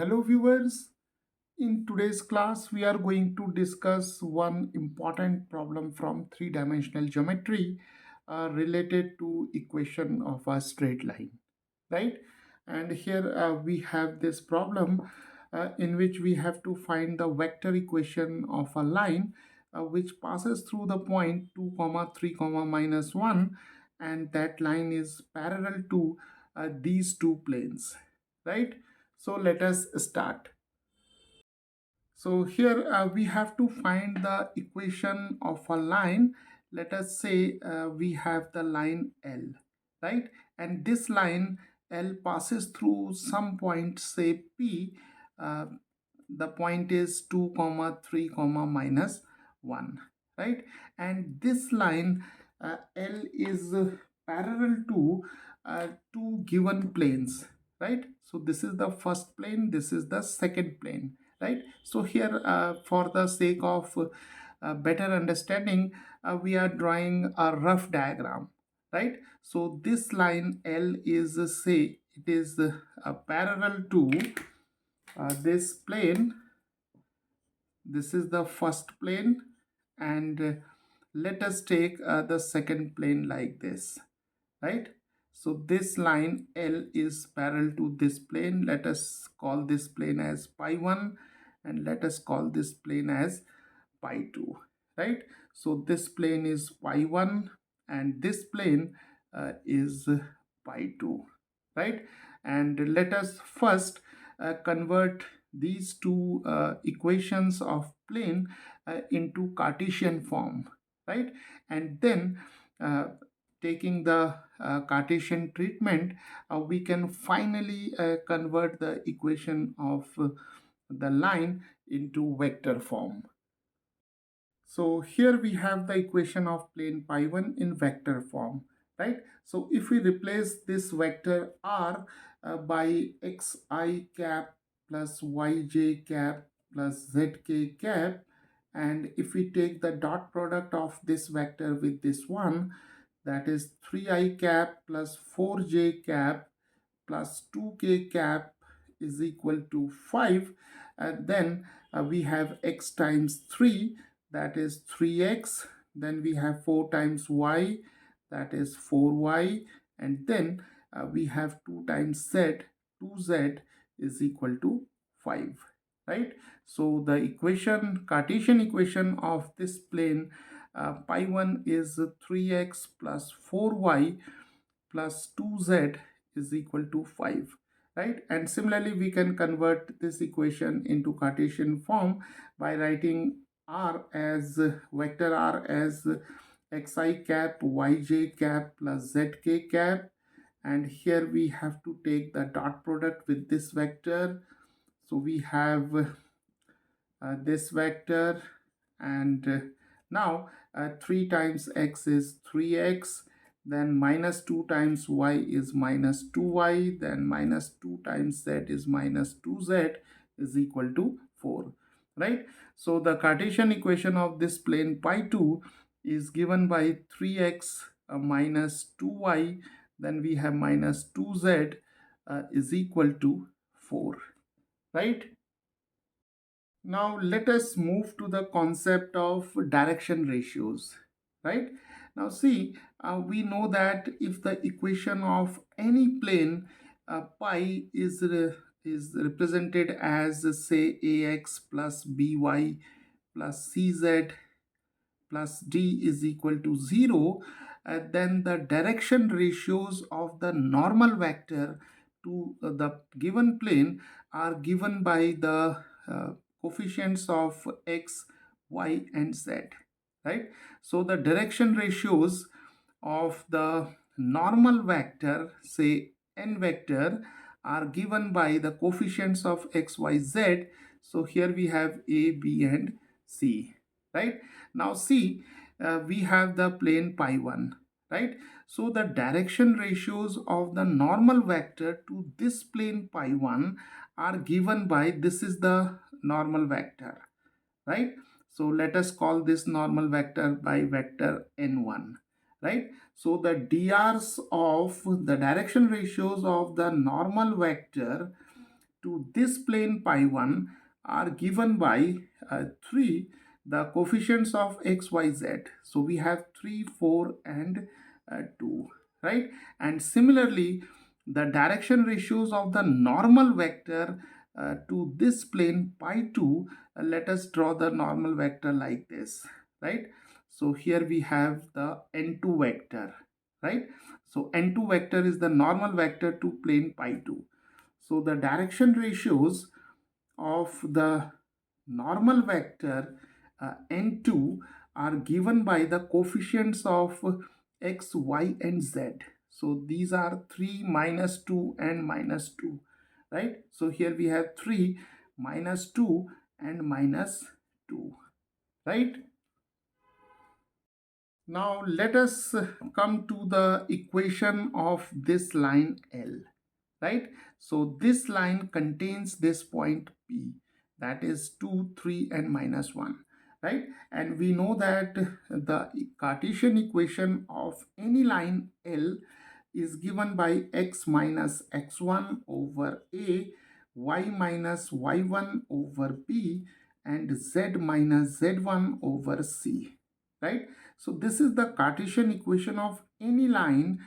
Hello viewers, in today's class we are going to discuss one important problem from three-dimensional geometry related to equation of a straight line, right? And here we have this problem in which we have to find the vector equation of a line which passes through the point 2 comma 3 comma minus 1, and that line is parallel to these two planes, right? So let us start. So here we have to find the equation of a line. Let us say we have the line L, right? And this line L passes through some point, say P. Uh, the point is 2 comma 3 comma minus 1, right? And this line L is parallel to two given planes, right? So this is the first plane, this is the second plane, right? So here for the sake of better understanding, we are drawing a rough diagram, right? So this line L is say it is parallel to this plane. This is the first plane, and let us take the second plane like this, right? So this line L is parallel to this plane. Let us call this plane as pi 1, and let us call this plane as pi 2, right? So this plane is pi 1 and this plane is pi 2, right? And let us first convert these two equations of plane into Cartesian form, right? And then taking the Cartesian treatment, we can finally convert the equation of the line into vector form. So here we have the equation of plane pi 1 in vector form, right? So if we replace this vector r by xi cap plus yj cap plus zk cap, and if we take the dot product of this vector with this one, that is 3i cap plus 4j cap plus 2k cap is equal to 5, and then we have x times 3, that is 3x, then we have 4 times y, that is 4y, and then we have 2 times z, 2z is equal to 5, right? So the equation, Cartesian equation of this plane pi 1 is 3x plus 4y plus 2z is equal to 5, right? And similarly we can convert this equation into Cartesian form by writing r as vector r as xi cap yj cap plus zk cap, and here we have to take the dot product with this vector. So we have this vector, and now 3 times x is 3x, then minus 2 times y is minus 2y, then minus 2 times z is minus 2z is equal to 4, right? So the Cartesian equation of this plane pi 2 is given by 3x minus 2y, then we have minus 2z is equal to 4, right? Now let us move to the concept of direction ratios, right? Now see, we know that if the equation of any plane pi is represented as say ax plus by plus cz plus d is equal to 0, then the direction ratios of the normal vector to the given plane are given by the coefficients of x, y, and z, right? So the direction ratios of the normal vector, say n vector, are given by the coefficients of x, y, z. So here we have a, b, and c, right? Now see, we have the plane pi 1, right? So the direction ratios of the normal vector to this plane pi 1 are given by, this is the normal vector, right? So let us call this normal vector by vector n1, right? So the drs of the direction ratios of the normal vector to this plane pi 1 are given by 3, the coefficients of x, y, z. So we have 3, 4 and 2, right? And similarly, the direction ratios of the normal vector to this plane pi 2, let us draw the normal vector like this, right? So here we have the n2 vector, right? So n2 vector is the normal vector to plane pi 2. So the direction ratios of the normal vector n2 are given by the coefficients of x, y and z. So these are 3, -2 and -2, right? So here we have 3, -2 and -2, right? Now let us come to the equation of this line L, right? So this line contains this point P, that is 2, 3 and -1, right? And we know that the Cartesian equation of any line L is given by x minus x1 over a, y minus y1 over b, and z minus z1 over c, right? So this is the Cartesian equation of any line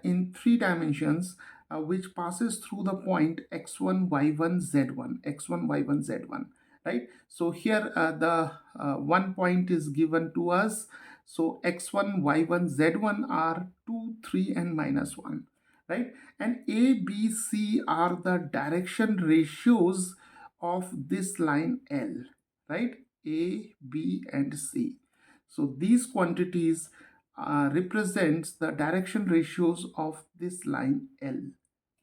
in 3 dimensions which passes through the point x1, y1, z1, x1, y1, z1, right? So here the one point is given to us. So x1, y1, z1 are 2, 3 and -1, right? And a, b, c are the direction ratios of this line L, right? A, b and c. So these quantities represents the direction ratios of this line L.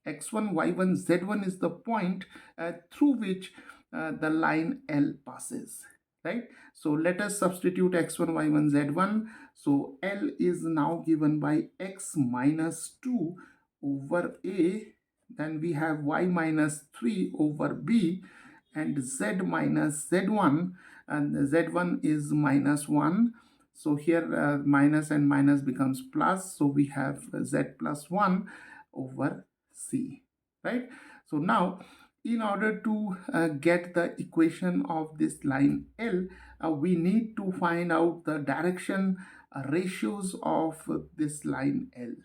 X1, Y1, Z1 is the point through which the line L passes, right? So let us substitute X1, Y1, Z1. So L is now given by X minus 2 over A. Then we have Y minus 3 over B and Z minus Z1, and Z1 is -1. So here minus and minus becomes plus. So we have Z plus 1 over C, right? So now in order to get the equation of this line L, we need to find out the direction ratios of this line L,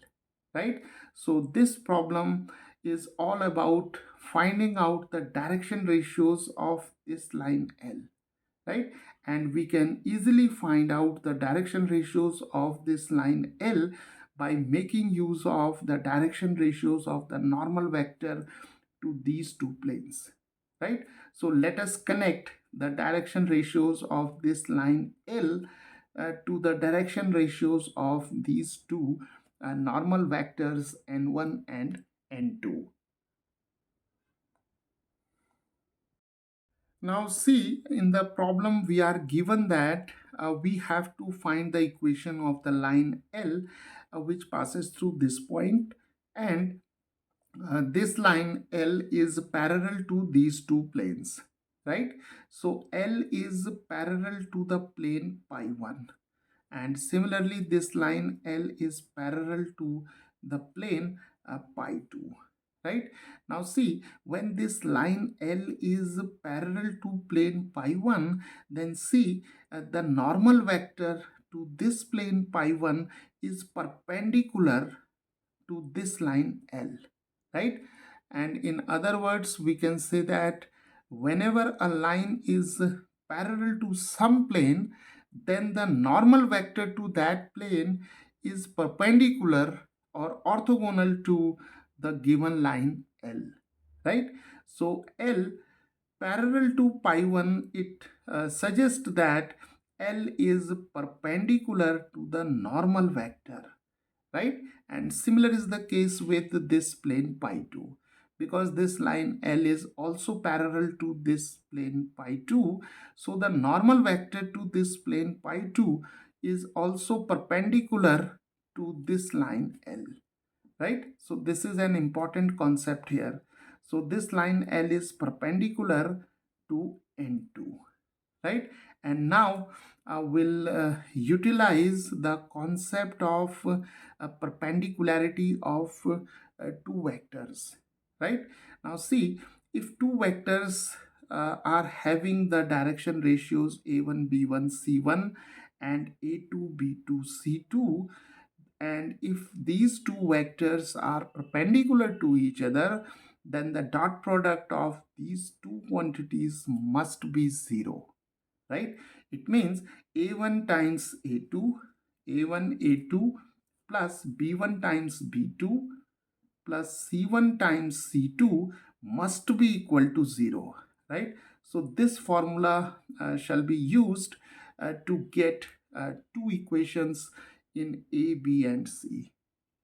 right? So this problem is all about finding out the direction ratios of this line L, right? And we can easily find out the direction ratios of this line L by making use of the direction ratios of the normal vector to these two planes, right? So let us connect the direction ratios of this line L to the direction ratios of these two normal vectors n1 and n2. Now see, in the problem we are given that we have to find the equation of the line L which passes through this point, and this line L is parallel to these two planes, right? So L is parallel to the plane pi 1, and similarly this line L is parallel to the plane pi 2, right? Now see, when this line L is parallel to plane pi 1, then see the normal vector to this plane pi 1 is perpendicular to this line L, right? And in other words, we can say that whenever a line is parallel to some plane, then the normal vector to that plane is perpendicular or orthogonal to the given line L, right? So L parallel to pi 1, it suggests that L is perpendicular to the normal vector, right? And similar is the case with this plane pi 2, because this line L is also parallel to this plane pi 2. So the normal vector to this plane pi 2 is also perpendicular to this line L, right? So this is an important concept here. So this line L is perpendicular to N2, right? And now we'll utilize the concept of perpendicularity of two vectors, right? Now see, if two vectors are having the direction ratios a1 b1 c1 and a2 b2 c2, and if these two vectors are perpendicular to each other, then the dot product of these two quantities must be 0, right? It means a1 times a2, a1 a2 plus b1 times b2 plus c1 times c2 must be equal to 0, right? So this formula shall be used to get two equations in a, b and c,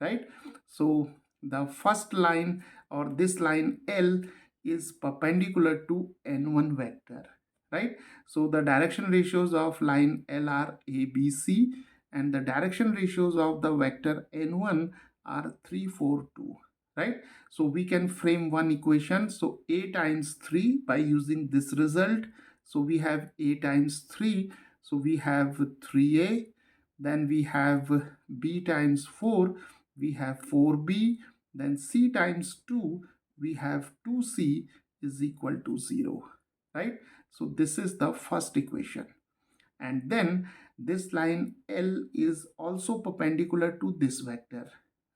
right? So the first line, or this line L, is perpendicular to n1 vector, right? So the direction ratios of line L are a, b, c, and the direction ratios of the vector n1 are 3, 4, 2, right? So we can frame one equation. So a times 3 by using this result. So we have a times 3. So we have 3a. Then we have b times 4. We have 4b. Then c times 2. We have 2c is equal to 0, right? So this is the first equation. And then this line L is also perpendicular to this vector,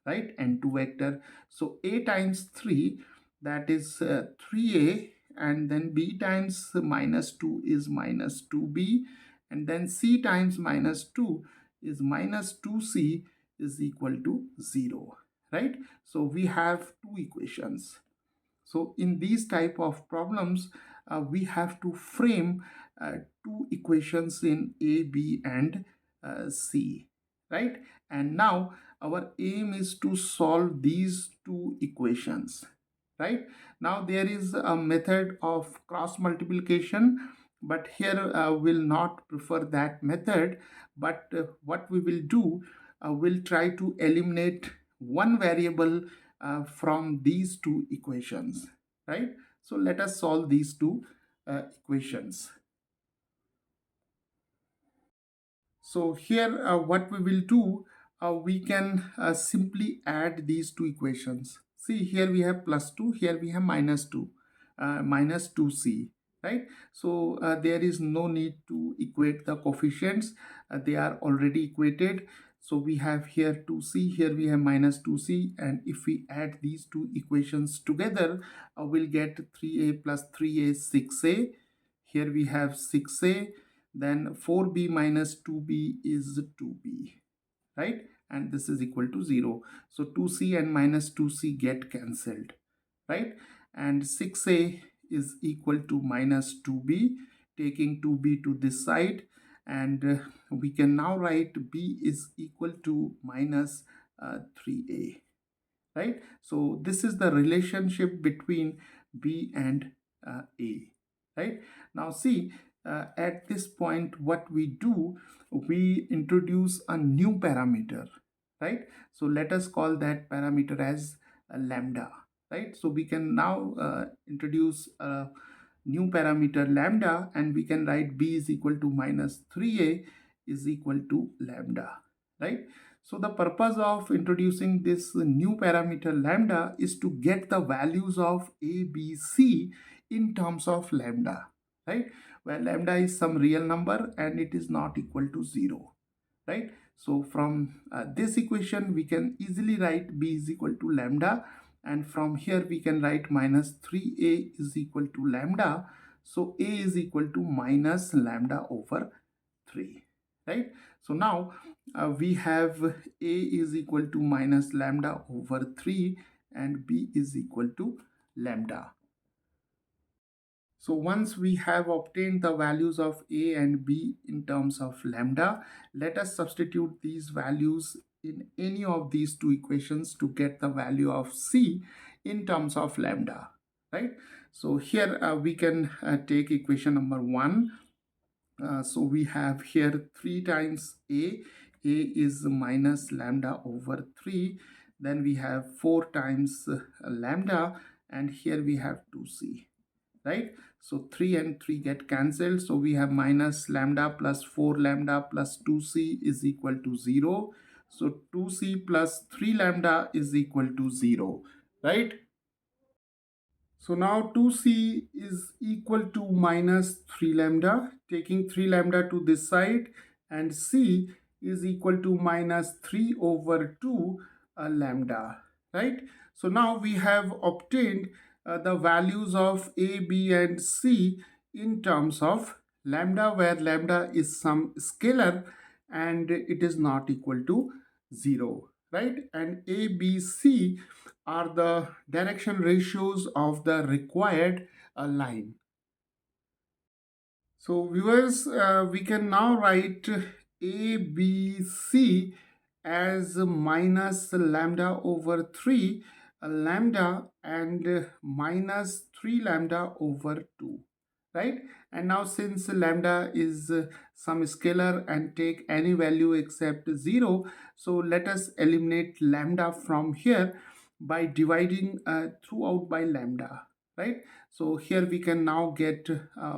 right? N2 vector. So a times 3, that is 3a, and then b times minus 2 is minus 2b, and then c times minus 2 is minus 2c is equal to 0, right? So we have two equations. So in these type of problems, we have to frame two equations in A, B, and C, right? And now our aim is to solve these two equations, right? Now there is a method of cross multiplication, but here we'll not prefer that method. But what we will do, we'll try to eliminate one variable from these two equations, right? So let us solve these two equations. So here what we will do, we can simply add these two equations. See, here we have plus 2, here we have minus 2, minus 2c, right? So there is no need to equate the coefficients. They are already equated. So we have here 2c, here we have minus 2c, and if we add these two equations together, we'll get 3a plus 3a, 6a. Here we have 6a, then 4b minus 2b is 2b, right? And this is equal to 0. So 2c and minus 2c get cancelled, right? And 6a is equal to minus 2b, taking 2b to this side, and we can now write b is equal to minus 3a, right? So this is the relationship between b and a, right? Now see, at this point what we do, we introduce a new parameter, right? So let us call that parameter as lambda, right? So we can now introduce a new parameter lambda, and we can write b is equal to minus 3a is equal to lambda, right? So the purpose of introducing this new parameter lambda is to get the values of a, b, c in terms of lambda, right? Where lambda is some real number and it is not equal to 0, right? So from this equation we can easily write b is equal to lambda, and from here we can write minus 3a is equal to lambda. So a is equal to minus lambda over 3, right? So now we have a is equal to minus lambda over 3 and b is equal to lambda. So once we have obtained the values of a and b in terms of lambda, let us substitute these values in any of these two equations to get the value of c in terms of lambda, right? So here we can take equation number 1. So we have here 3 times a is minus lambda over 3. Then we have 4 times lambda, and here we have 2c, right? So 3 and 3 get cancelled. So we have minus lambda plus 4 lambda plus 2c is equal to 0. So 2c plus 3 lambda is equal to 0, right? So now 2c is equal to minus 3 lambda, taking 3 lambda to this side, and c is equal to minus 3 over 2 lambda, right? So now we have obtained the values of a, b and c in terms of lambda, where lambda is some scalar and it is not equal to 0, right? And a, b, c are the direction ratios of the required line. So viewers, we can now write A, B, C as minus lambda over 3 lambda and minus 3 lambda over 2, right? And now since lambda is some scalar and take any value except 0, so let us eliminate lambda from here by dividing throughout by lambda, right? So here we can now get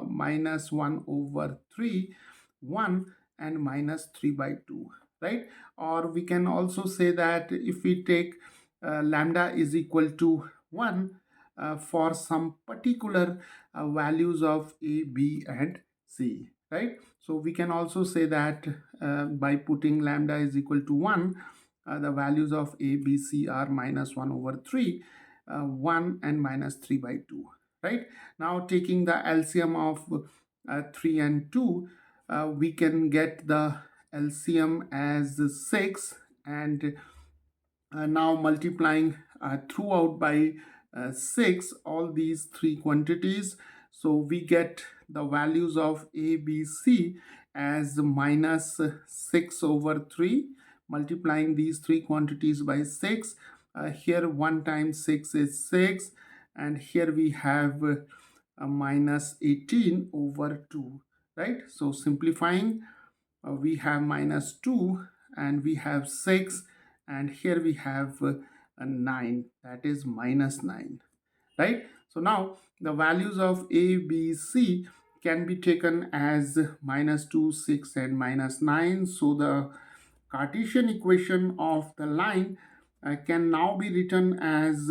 minus 1 over 3, 1 and minus 3 by 2, right? Or we can also say that if we take lambda is equal to 1 for some particular values of a, b and c, right? So we can also say that by putting lambda is equal to 1, the values of a, b, c are minus 1 over 3, 1 and minus 3 by 2, right? Now taking the LCM of 3 and 2, we can get the LCM as 6, and now multiplying throughout by 6 all these three quantities, so we get the values of a, b, c as minus 6 over 3, multiplying these three quantities by 6. Here 1 times 6 is 6, and here we have minus 18 over 2, right? So simplifying, we have minus 2 and we have 6, and here we have a 9, that is minus 9, right? So now the values of a, b, c can be taken as minus 2, 6 and minus 9. So the Cartesian equation of the line can now be written as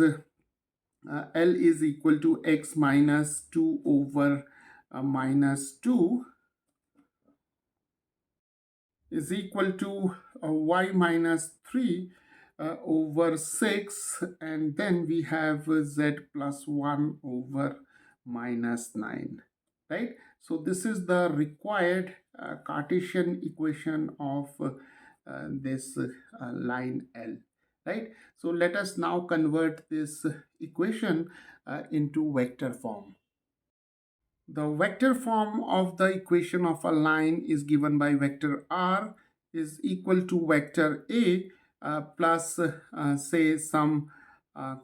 L is equal to x minus 2 over minus 2 is equal to y minus 3 over 6, and then we have z plus 1 over minus 9, right? So this is the required Cartesian equation of this line L, right? So let us now convert this equation into vector form. The vector form of the equation of a line is given by vector r is equal to vector a plus say some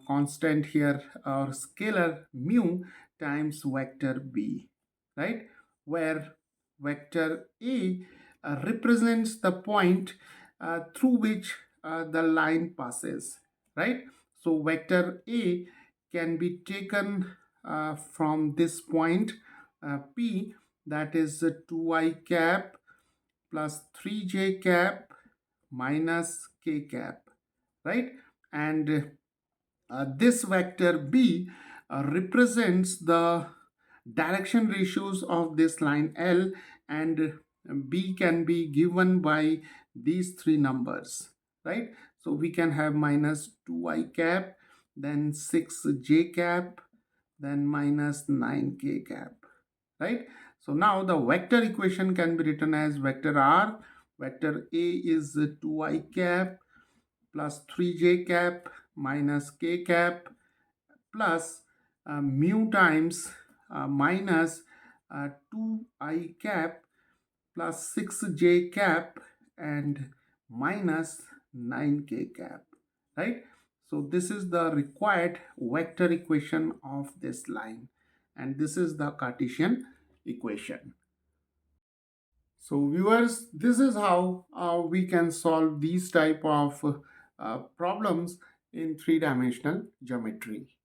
constant here or scalar mu times vector b, right? Where vector a represents the point through which the line passes, right? So vector a can be taken from this point P, that is 2i cap plus 3j cap minus k cap, right? And this vector B represents the direction ratios of this line L, and B can be given by these three numbers, right? So we can have minus 2i cap, then 6j cap, then minus 9k cap, right? So now the vector equation can be written as vector R, vector A is 2i cap plus 3j cap minus k cap plus mu times minus 2i cap plus 6j cap and minus 9k cap, right? So this is the required vector equation of this line, and this is the Cartesian equation. So viewers, this is how we can solve these type of problems in three-dimensional geometry.